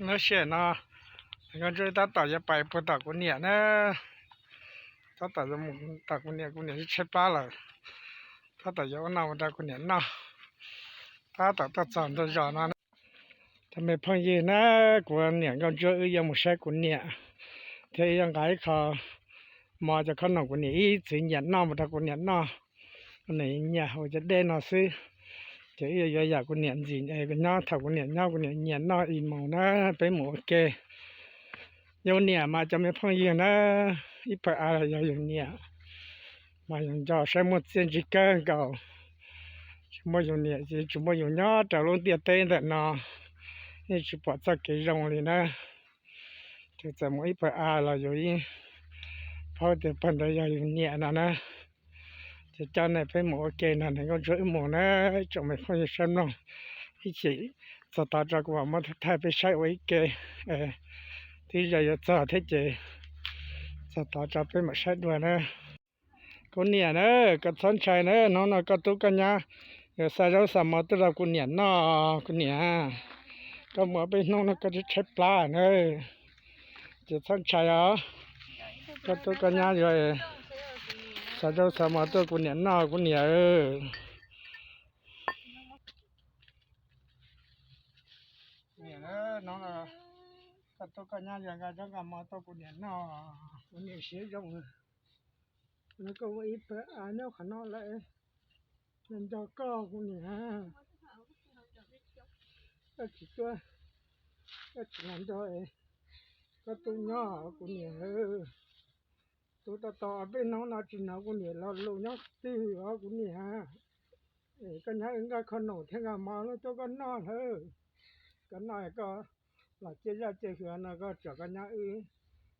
nó xe nó cái chơi ta tạo ra bài bữa tạo của nhẹ nè ta tạo ra một tạo của nhẹ chết ba là ta tạo ra nào tạo của nhẹ nó ta chọn ta chọn nóทำไมพังยีนะกวนเนี่ยก็เจอยังไม่ใช่กวนเนี่ยเที่ยังไงเขามาจะขนมกวนเนี่ยอีสิเนี่ยน้องมาทำกวนเนี่ยน้องอันไหนเนี่ยเขาจะเด่นเอาซื้อจะอยากกวนเนี่ยจริงก็น้องทำกวนเนี่ยน้องกวนเนี่ยน้องอีหมูนะไปหมูเกย有เนี่ยมาจะไม่พังยีนะอีไปอะไรอย่างเนี่ยมาอย่างจะใช้หมดเส้นจิกเกอร์เก่าชั่วโมงเนี่ยชั่วโมงเนี่ยจะลงเตียเต้นแต่น้อนี่ชิบะจะเกี่ยงเลยนะจะจะไม่ไปเราอยู่นี่พอเดี๋ยวปันได้อยู่เนี่ยนะจะเจ้าไหนไปหมอเกณฑ์นั่นก็ช่วยหมอนะจะไม่ค่อยฉันน้องอีกสตาร์จากว่ามาไทยไปใช้ไว้เกที่จะจะที่เจสตาร์จะไปมาใช้ด้วยนะคนเนี่ยนะก็สนใจนะน้องก็ตุกันนะใส่เราสามารถตัวคนเนี่ยน้อคนเนี่ยก็เหมือนไปน้องก็จะใช้ปลาเนอะจะสนใจอ่ะก็ตัวกันยาอยู่ใส่เราสามารถตัวคนเนี่ยน้อคนเนี่ยเนี่ยนะน้องก็ตัวกันยาอย่างกันจังกันมาตัวคนเนี่ยน้อคนเนี่ยเสียจงแล้วก็ว่าอีเปอ่านแล้วขนาดเลยมันจะก้าวคนเนี่ยก็คิดว่าก็ฉะนั้นด้วยก็ตัวน้อคนเนี่ยตัวต่อเป็นน้องนาจีน่าคนเนี่ยเราลูกน้องตีหัวคนเนี่ยก็ยังก็ขนมเท่ามาแล้วตัวก็นอนก็นอนก็หลังเจ้าเจ้าหัวน่ะก็จะกันยัง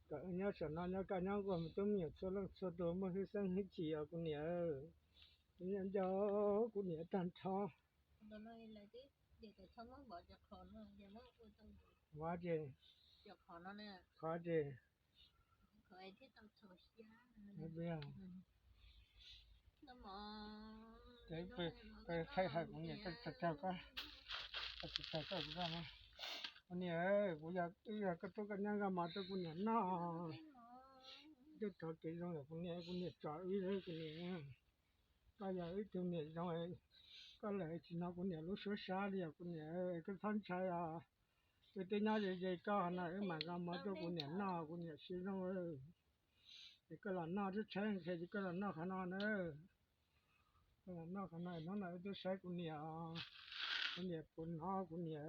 ก็ยังสนานก็ยังก็มันต้องมีส่วนส่วนตัวมันคือสังหิจีคนเนี่ยยังจะคนเนี่ยตันท้อว่าเจขาเจไม่เบี้ยไปใช้หักของเนี่ยจะเจ้าก็ได้ไหมวันนี้กูอยากก็ตัวกันยังก็มาตัวกูเนี่ยน้าจะถอดเกล็ดลงเลยกูเนี่ยจ่อเลยกูเนี่ยก็อยากตัวเนี่ยลงไอ้ก็เลยที่น้ากูเนี่ยรู้สึกชาเลยกูเนี่ยก็ทันใช้ไปตีน่าจะก็น่ามันก็มาตัวกูเนี่ยน้ากูเนี่ยซื้อลงก็หลังน้าจะใช้แค่ก็หลังน้าขนาดก็หลังน้าขนาดน้องน่าจะใช้กูเนี่ยปุ่นน้ากูเนี่ย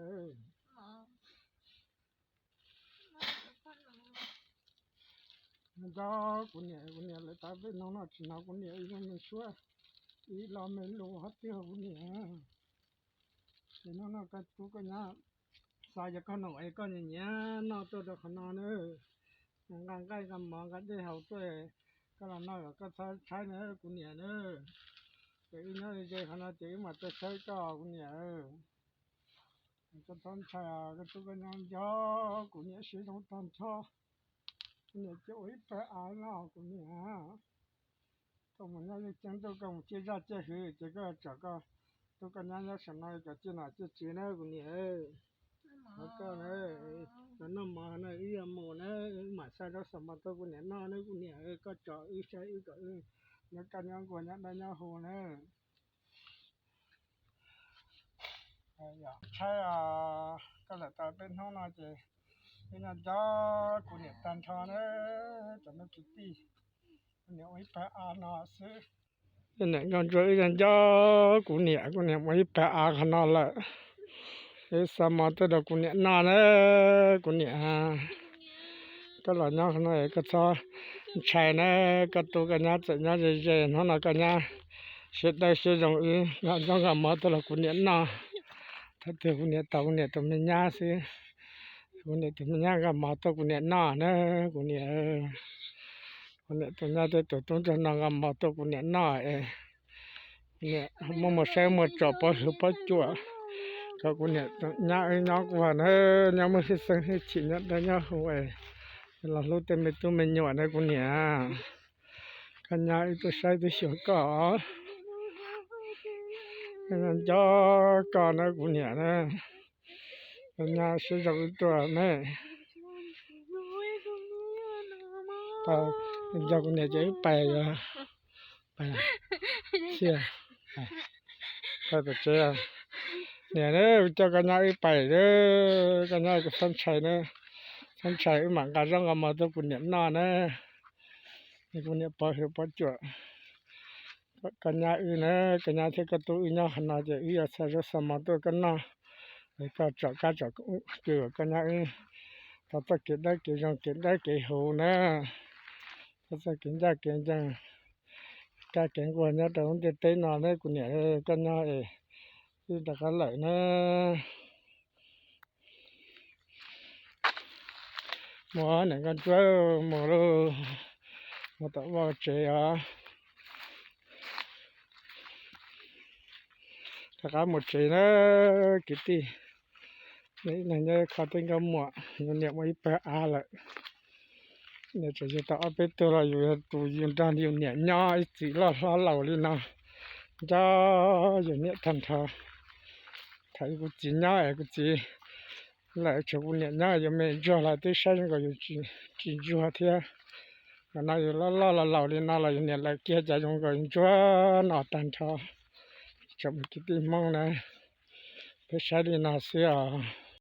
ก็คนเนี่ยเลยตาเป็นน้องน่าชินาคนเนี่ยอีกมันช่วยอีเราไม่รู้ฮัตเตี้ยคนเนี่ยน้องน่าก็ตัวก็เนี่ยสายจะขนมไอ้ก็เนี่ยน่าตัวขนาดงานใกล้กันมองกันได้เขาตัวก็เราน่าก็ใช้เนี่ยคนเนี่ยแต่อีน่าจะขนาดที่มาจะใช้ก็คนเนี่ยก็ต้องใช้ก็ตัวก็เนี่ยยอคนเนี่ยใช้ต้องทำชอบเนี่ยจะไว้ไปกูเนี่ยก็มันยังจังตัวก็มันเจ้าหือก็จะก็ตัวก็ยังสมัยก็จีน่าจีน่ากูเนี่ยแล้วก็แล้วน้ำมันอียมมาใส่แล้วสมัยตัวกูเนี่ยน้ากูเนี่ยก็จะใช้ก็แล้วกันยังกูเนี่ยได้ยังหัวใช่ก็เลยแต่เป็นห้องนอนเจเป็นจ้ากูเนี่ยตันทอนจะไม่กี่ปีเนี่ยไว้ไปนาซื้อเนี่ยก็จะจ้ากูเนี่ยไว้ไปขนาดละสมัยตัวกูเนี่ยนานกูเนี่ยก็หลังจากนั้นก็จะใช้ก็ตัวกันจะนั่นกันเสร็จได้เสร็จตรงนี้หลังจากนั้นมาตัวกูเนี่ยนาถ้าตัวกูเนี่ยตัวเนี่ยตัวไม่ยากสิกูเนี่ยตัวนี้ก็มาตัวกูเนี่ยกูเนี่ยตัวนี้ตัวตรงจะนั่งก็มาตัวกูเนี่ยเนี่ยมันใช้มาจับปะจั่วก็กูเนี่ยน้ากูว่ายังไม่ได้สั่งให้ชินได้ยังหัวเรารู้แต่ไม่ตัวไม่หยวนกูเนี่ยกันยาตัวใช้ตัวเสียก็งั้นจ้าก็กูเนี่ย nhà sử dụng tuổi này ta giờ con này chỉ bài bài xia ta tự chơi nè đấy cho cái nhà bài đó cái nhà cái sân chạy mà cái rong mà tôi cũng nhận nó nèนี่คนนี้พอเหตุพอจวดกันยาอื่นนะกันยาที่กระตุ้นเนี่ยขนาดจะอีอาศัยสมาตัวกันนะไอ้ก็จอดก็จอดเกี่ยวกันยาอื่นถ้าจะกินได้กินยังกินได้กินหูนะถ้าจะกินได้กินจังก็กินกว่านี้แต่ผมจะเต้นนอนได้กูเนี่ยกันยาที่ตะกันไหลนะหมอเนี่ยกันช่วยหมอเลยหมอตัวว่าเจีย ถ้าเขาหมดใจนะกี่ทีนี่นั่นเนี่ยเขาต้องการหมดเนี่ยไม่ไปอะไรเนี่ยจะต้องเอาไปตัวเราอยู่ตัวยืนด้านอยู่เนี่ยย่อสิเราเราเลยนะจ้าอยู่เนี่ยทันทาไทยกูจีน่าเอกูจีlại chỗกูเนี่ยย่าอยู่ไม่จ่อละที่ใช้ก็อยู่จีจ่อเทียกันน่าอยู่เราเลยนะเราอยู่เนี่ยlại kiaจะยังก็อยู่จ่อหน้าทันทาchậm cái tim mong này phải sai đi nào xưa